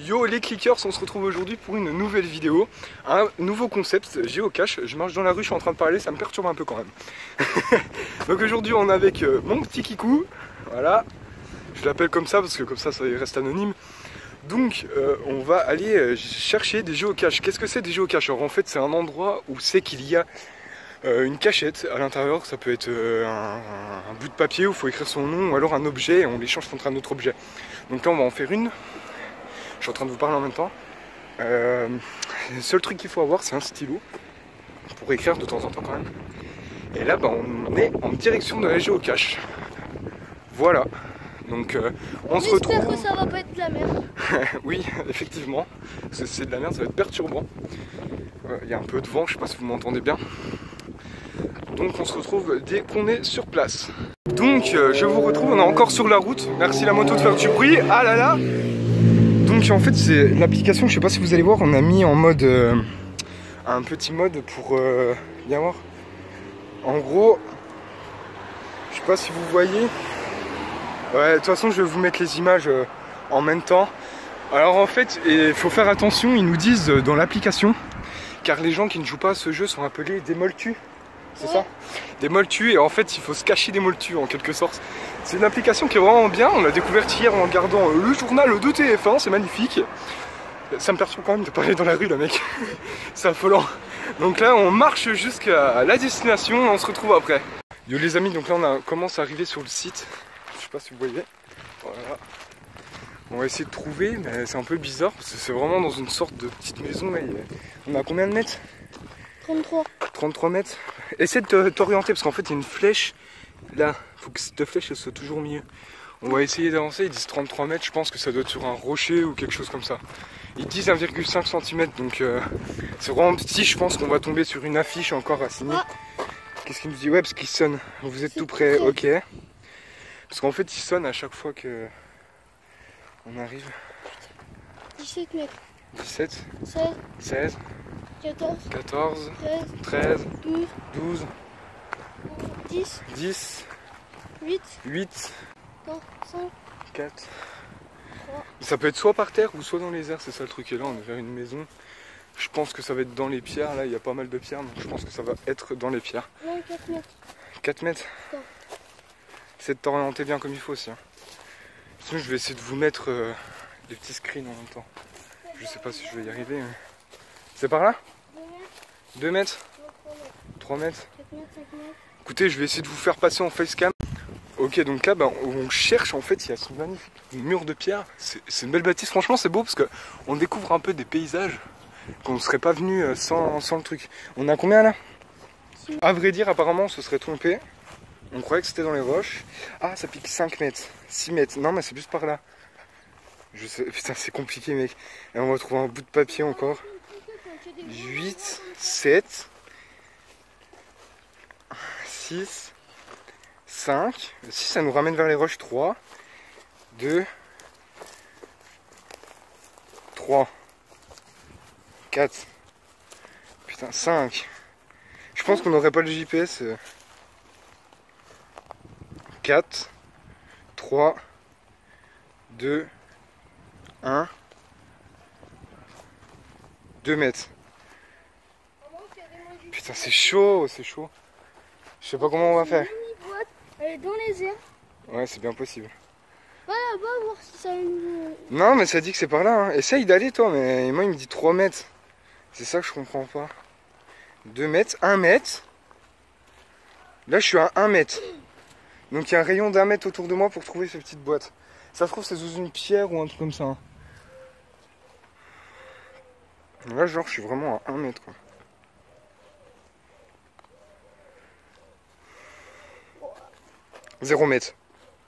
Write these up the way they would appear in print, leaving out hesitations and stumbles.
Yo les clickers, on se retrouve aujourd'hui pour une nouvelle vidéo, un nouveau concept géocache. Je marche dans la rue, je suis en train de parler, ça me perturbe un peu quand même. Donc aujourd'hui on est avec mon petit Kikou, voilà, je l'appelle comme ça parce que comme ça il reste anonyme. Donc on va aller chercher des géocaches. Qu'est-ce que c'est des géocaches? Alors en fait c'est un endroit où c'est qu'il y a une cachette à l'intérieur. Ça peut être un bout de papier où il faut écrire son nom ou alors un objet et on l'échange contre un autre objet. Donc là on va en faire une. Je suis en train de vous parler en même temps. Le seul truc qu'il faut avoir, c'est un stylo pour écrire de temps en temps quand même. Et là, bah, on est en direction de la géocache. Voilà. Donc on se retrouve. J'espère que ça va pas être de la merde. Oui, effectivement. Parce que c'est de la merde, ça va être perturbant. Il y a un peu de vent, je sais pas si vous m'entendez bien. Donc on se retrouve dès qu'on est sur place. Donc je vous retrouve, on est encore sur la route. Merci la moto de faire du bruit. Ah là là. Donc en fait c'est l'application, je sais pas si vous allez voir, on a mis en mode un petit mode pour bien voir. En gros, je sais pas si vous voyez. Ouais, de toute façon je vais vous mettre les images en même temps. Alors en fait, il faut faire attention, ils nous disent dans l'application, car les gens qui ne jouent pas à ce jeu sont appelés des moltus. C'est ça? Des moltus, et en fait il faut se cacher des moltus en quelque sorte. C'est une application qui est vraiment bien, on l'a découverte hier en regardant le journal de TF1, c'est magnifique. Ça me perturbe quand même de parler dans la rue là mec, c'est affolant. Donc là on marche jusqu'à la destination, on se retrouve après. Yo les amis, donc là on commence à arriver sur le site, je sais pas si vous voyez. Voilà. On va essayer de trouver, mais c'est un peu bizarre parce que c'est vraiment dans une sorte de petite maison là. On a combien de mètres? 33. 33 mètres. Essaie de t'orienter parce qu'en fait il y a une flèche là. Faut que cette flèche elle soit toujours au milieu. On va essayer d'avancer. Ils disent 33 mètres. Je pense que ça doit être sur un rocher ou quelque chose comme ça. Ils disent 1,5 cm. Donc c'est vraiment petit. Je pense qu'on va tomber sur une affiche encore à signer. Qu'est-ce qu'il nous dit? Ouais, parce qu'il sonne. Vous êtes tout près. Ok. Parce qu'en fait il sonne à chaque fois que on arrive. 17 mètres. 17. 16. 16. 14. 14. 13. 13. 12. 12. 10. 10. 8. 8. 4. 5. 4. Ça peut être soit par terre ou soit dans les airs, c'est ça le truc. Et là on est vers une maison. Je pense que ça va être dans les pierres. Là il y a pas mal de pierres, donc je pense que ça va être dans les pierres. Non, 4 mètres. 4 mètres. Essaye de t'orienter bien comme il faut aussi. Hein. Sinon je vais essayer de vous mettre des petits screens en même temps. Je sais pas si je vais y arriver. Mais... C'est par là? 2 mètres. 3 mètres. 4 mètres, 5 mètres. Écoutez, je vais essayer de vous faire passer en facecam. Ok, donc là, bah, on cherche, en fait, il y a ce magnifique mur de pierre. C'est une belle bâtisse, franchement, c'est beau parce qu'on découvre un peu des paysages qu'on ne serait pas venu sans le truc. On a combien là? À vrai dire, apparemment, on se serait trompé. On croyait que c'était dans les roches. Ah, ça pique 5 mètres, 6 mètres. Non, mais c'est plus par là. Je sais, putain, c'est compliqué, mec. Et on va trouver un bout de papier encore. 8, 7, 6, 5. Si ça nous ramène vers les roches, 3, 2, 3, 4, putain, 5. Je pense qu'on n'aurait pas le GPS. 4, 3, 2, 1, 2 mètres. Putain, c'est chaud, c'est chaud. Je sais pas comment on va faire. Elle est dans les airs. Ouais, c'est bien possible. Va là-bas voir si ça a une... Non, mais ça dit que c'est par là. Hein. Essaye d'aller, toi. Mais moi, il me dit 3 mètres. C'est ça que je comprends pas. 2 mètres, 1 mètre. Là, je suis à 1 mètre. Donc, il y a un rayon d'1 mètre autour de moi pour trouver cette petite boîte. Ça se trouve, c'est sous une pierre ou un truc comme ça. Hein. Là, genre, je suis vraiment à 1 mètre, quoi. 0 mètre.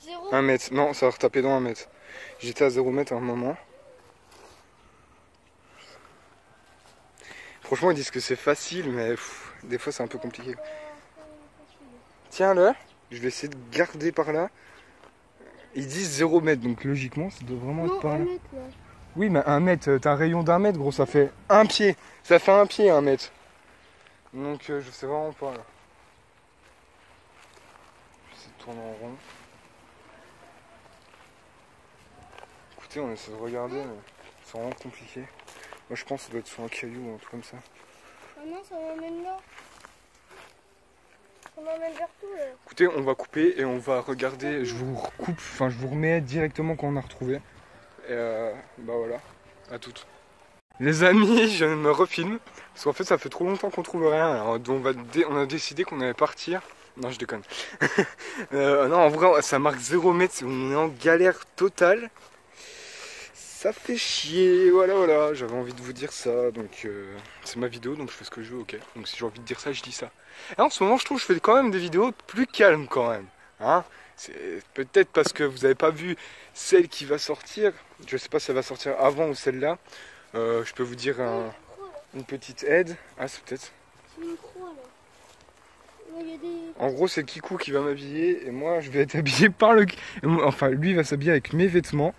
0. 1 mètre. Non, ça va retaper dans 1 mètre. J'étais à 0 mètre à un moment. Franchement, ils disent que c'est facile, mais des fois, c'est un peu compliqué. Tiens, là, je vais essayer de garder par là. Ils disent 0 mètre, donc logiquement, ça doit vraiment être par là. 1 mètre, là. Oui, mais 1 mètre, t'as un rayon d'1 mètre, gros, ça fait un pied. Ça fait un pied, 1 mètre. Donc, je sais vraiment pas, là. J'essaie de tourner en rond. Écoutez, on essaie de regarder, mais c'est vraiment compliqué. Moi je pense que ça doit être sur un caillou ou un truc comme ça. Ah non, ça m'amène là. Ça m'amène vers tout là. Écoutez, on va couper et on va regarder. Je vous recoupe, enfin je vous remets directement quand on a retrouvé. Et bah voilà, à toutes. Les amis, je me refilme. Parce qu'en fait ça fait trop longtemps qu'on trouve rien. Alors, on a décidé qu'on allait partir. Non, je déconne. Non, en vrai, ça marque 0 mètre. On est en galère totale. Ça fait chier. Voilà. J'avais envie de vous dire ça. Donc, c'est ma vidéo. Donc, je fais ce que je veux. Ok. Donc, si j'ai envie de dire ça, je dis ça. Et en ce moment, je trouve que je fais quand même des vidéos plus calmes quand même. Hein, c'est peut-être parce que vous n'avez pas vu celle qui va sortir. Je sais pas si elle va sortir avant ou celle-là. Je peux vous dire une petite aide. Ah, c'est peut-être. C'est une croix là. Ouais, y a des... En gros, c'est Kikou qui va m'habiller et moi, je vais être habillé par le... Enfin, lui va s'habiller avec mes vêtements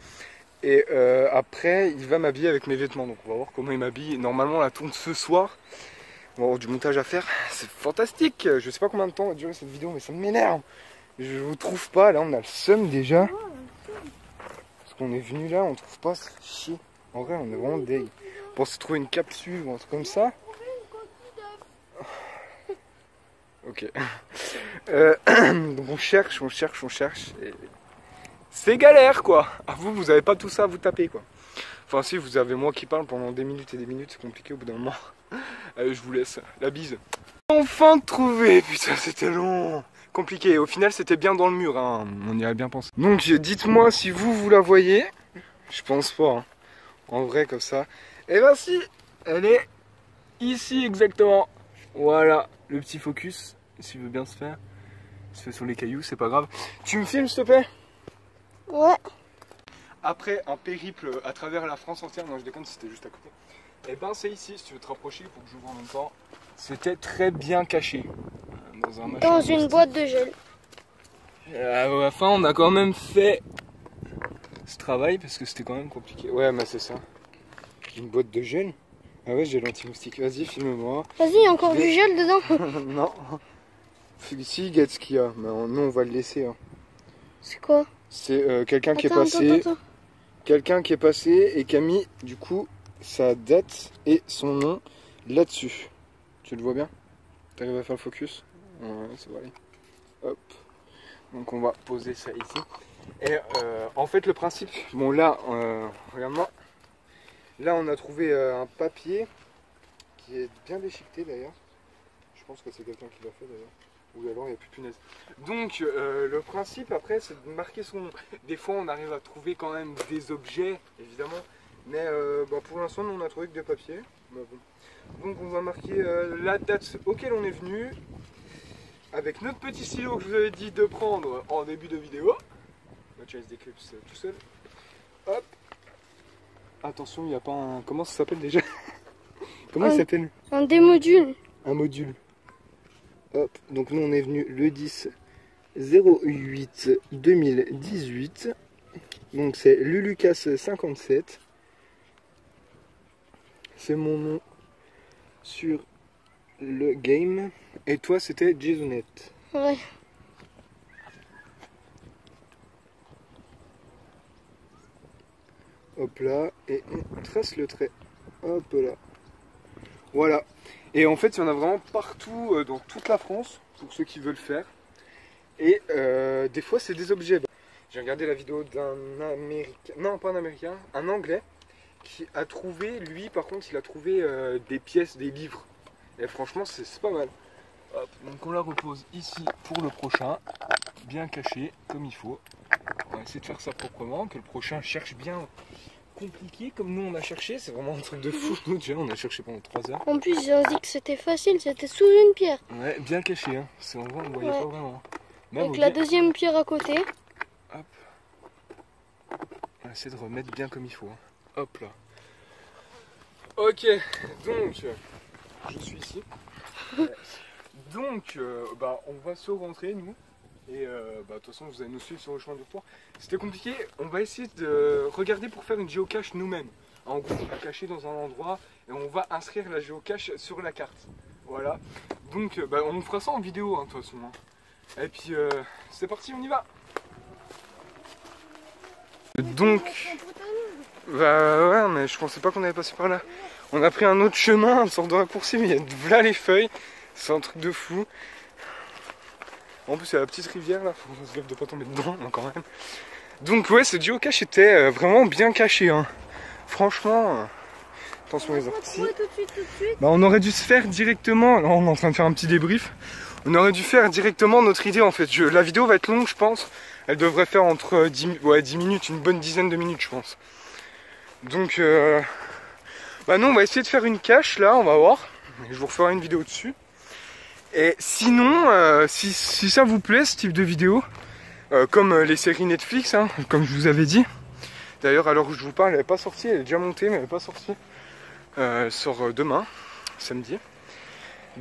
et après, il va m'habiller avec mes vêtements. Donc, on va voir comment il m'habille. Normalement, la tourne ce soir. On va avoir du montage à faire. C'est fantastique. Je sais pas combien de temps va durer cette vidéo, mais ça m'énerve. Je vous trouve pas. Là, on a le seum déjà. Parce qu'on est venu là, on trouve pas. C'est chier. En vrai, on est vraiment deg. Pour se trouver une capsule ou un truc comme ça. Ok. Donc on cherche. Et... c'est galère quoi. À vous, vous avez pas tout ça à vous taper quoi. Enfin si, vous avez moi qui parle pendant des minutes et des minutes, c'est compliqué au bout d'un moment. Allez, je vous laisse. La bise. Enfin trouvé. Putain, c'était long. Compliqué. Au final, c'était bien dans le mur. Hein. On y a bien pensé. Donc dites-moi si vous la voyez. Je pense pas. Hein. En vrai comme ça. Et ben si, elle est ici exactement. Voilà, le petit focus, s'il veut bien se faire. Il se fait sur les cailloux, c'est pas grave. Tu me filmes s'il te plaît? Ouais. Après un périple à travers la France entière, non je déconne, c'était juste à côté. Et ben c'est ici, si tu veux te rapprocher pour que j'ouvre en même temps. C'était très bien caché. Dans un machin. Dans une boîte de gel. À la fin on a quand même fait ce travail parce que c'était quand même compliqué. Ouais mais c'est ça. Une boîte de gel. Ah ouais, j'ai l'anti-moustique. Vas-y, filme-moi. Vas-y, il y a encore du gel dedans. Non. Si, regarde ce qu'il y a. Mais nous, on va le laisser. Hein. C'est quoi? C'est quelqu'un qui est passé. Attends. Quelqu'un qui est passé et qui a mis, du coup, sa date et son nom là-dessus. Tu le vois bien? T'arrives à faire le focus? Ouais, c'est vrai. Hop. Donc, on va poser ça ici. Et en fait, le principe... Bon, là, regarde-moi. Là, on a trouvé un papier qui est bien déchiqueté d'ailleurs. Je pense que c'est quelqu'un qui l'a fait d'ailleurs. Ou alors il n'y a plus de punaise. Donc, le principe après, c'est de marquer son nom. Des fois, on arrive à trouver quand même des objets, évidemment. Mais pour l'instant, on a trouvé que des papiers. Bah, bon. Donc, on va marquer la date auquel on est venu. Avec notre petit stylo que je vous avais dit de prendre en début de vidéo. Notre chaise d'éclipse tout seul. Hop. Attention, il n'y a pas un... Comment ça s'appelle déjà? Comment il s'appelle? Un démodule. Un module. Hop, donc nous on est venu le 10/08/2018. Donc c'est Lulucas57. C'est mon nom sur le game. Et toi c'était Jasonette. Ouais. Hop là, et on trace le trait. Hop là. Voilà. Et en fait, il y en a vraiment partout dans toute la France, pour ceux qui veulent faire. Et des fois, c'est des objets. J'ai regardé la vidéo d'un Américain, non pas un Américain, un Anglais, qui a trouvé, lui par contre, il a trouvé des pièces, des livres. Et franchement, c'est pas mal. Hop, donc on la repose ici pour le prochain, bien caché, comme il faut. On va essayer de faire ça proprement, que le prochain cherche bien compliqué, comme nous on a cherché. C'est vraiment un truc de fou. Nous déjà, on a cherché pendant 3 heures. En plus, j'ai dit que c'était facile, c'était sous une pierre. Ouais, bien caché, hein. C'est en vrai, on ne voyait pas vraiment. Même avec la deuxième pierre à côté. Hop. On va essayer de remettre bien comme il faut. Hein. Hop là. Ok, donc, je suis ici. Donc, on va se rentrer, nous. Et de toute façon, vous allez nous suivre sur le chemin du retour. C'était compliqué. On va essayer de regarder pour faire une géocache nous-mêmes. En gros, on va cacher dans un endroit et on va inscrire la géocache sur la carte. Voilà. Donc, on fera ça en vidéo, hein, de toute façon. Hein. Et puis, c'est parti, on y va. Donc, Bah ouais, mais je pensais pas qu'on allait passer par là. On a pris un autre chemin, une sorte de raccourci, mais il y a là les feuilles. C'est un truc de fou. En plus, il y a la petite rivière là, faut qu'on se gaffe de pas tomber dedans, quand même. Donc ouais, ce géocache était vraiment bien caché, hein. Franchement, attention les orties. Bah, on aurait dû se faire directement, là on est en train de faire un petit débrief. On aurait dû faire directement notre idée en fait. La vidéo va être longue je pense. Elle devrait faire entre 10 minutes, une bonne dizaine de minutes je pense. Donc bah non, on va essayer de faire une cache là, on va voir. Je vous referai une vidéo dessus. Et sinon, si ça vous plaît ce type de vidéo, comme les séries Netflix, hein, comme je vous avais dit. D'ailleurs à l'heure où je vous parle, elle n'est pas sortie, elle est déjà montée mais elle n'est pas sortie. Elle sort demain, samedi.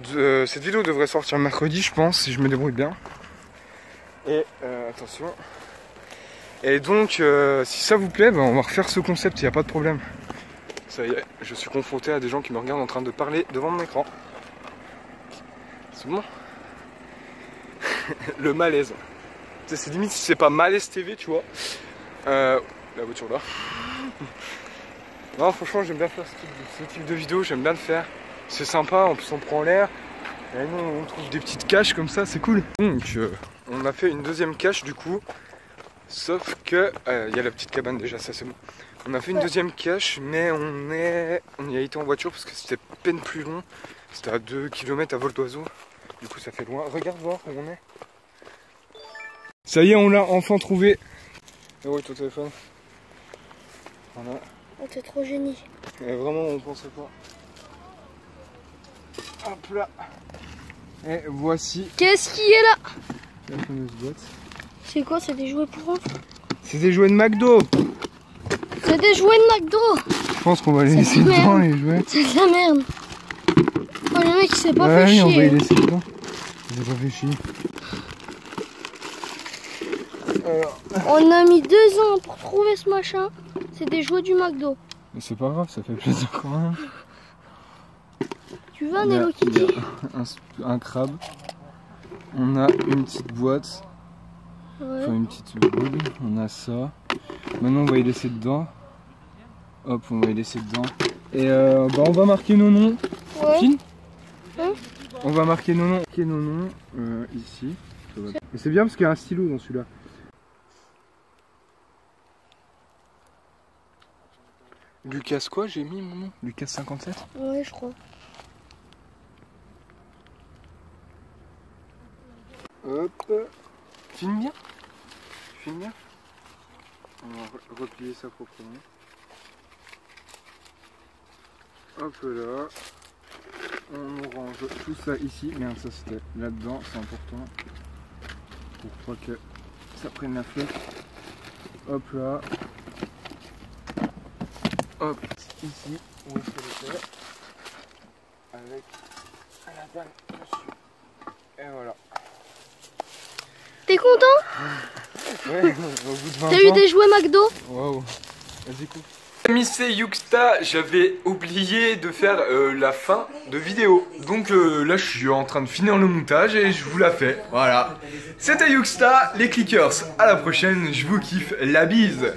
Cette vidéo devrait sortir mercredi je pense, si je me débrouille bien. Et attention. Et donc si ça vous plaît, on va refaire ce concept, il n'y a pas de problème. Ça y est, je suis confronté à des gens qui me regardent en train de parler devant mon écran. C'est bon. Le malaise. C'est limite si c'est pas malaise TV, tu vois. La voiture là. Non, franchement, j'aime bien faire ce type de vidéo, j'aime bien le faire. C'est sympa, en plus on prend l'air. Et nous, on trouve des petites caches comme ça, c'est cool. Donc, on a fait une deuxième cache du coup. Sauf que, il y a la petite cabane déjà, ça c'est bon. On a fait une deuxième cache, mais on y a été en voiture parce que c'était peine plus long. C'était à 2 km à vol d'oiseau. Du coup, ça fait loin. Regarde voir où on est. Ça y est, on l'a enfin trouvé. Et ouais, ton téléphone. Voilà. Oh, t'es trop génie. Et vraiment, on pensait pas. Hop là. Et voici Qu'est-ce qui est là? la fameuse boîte. C'est quoi? C'est des jouets pour enfants? C'est des jouets de McDo. C'est des jouets de McDo. Je pense qu'on va les laisser dedans, les jouets. C'est de la merde. Oh, le mec il s'est pas Ouais, fait chier. on va les laisser dedans. Il s'est pas fait chier. Alors. On a mis 2 ans pour trouver ce machin. C'est des jouets du McDo. Mais c'est pas grave, ça fait plaisir quand même. Tu veux un Hello Kitty? Un crabe. On a une petite boîte. Ouais. Enfin une petite boule. On a ça. Maintenant on va y laisser dedans. Hop, on va y laisser dedans. Et bah on va marquer nos noms. Ouais. Fine. Hein? On va marquer nos noms ici. Et c'est bien parce qu'il y a un stylo dans celui-là. Lucas quoi j'ai mis mon nom? Lucas 57? Ouais, je crois. Hop. Filme bien. Filme bien. On va replier ça proprement. Hop là. On range tout ça ici. Merde, ça c'était là-dedans, c'est important. Pour pas que ça prenne la flotte. Hop là. Hop, ici, où est-ce qu'elle était? Avec la dalle dessus. Et voilà. T'es content? Ouais, au bout de 20 ans. T'as eu des jouets McDo? Waouh. Vas-y, coupe. Amis, c'est Yuxta, j'avais oublié de faire la fin de vidéo. Donc là, je suis en train de finir le montage et je vous la fais. Voilà. C'était Yuxta, les clickers. À la prochaine, je vous kiffe. La bise.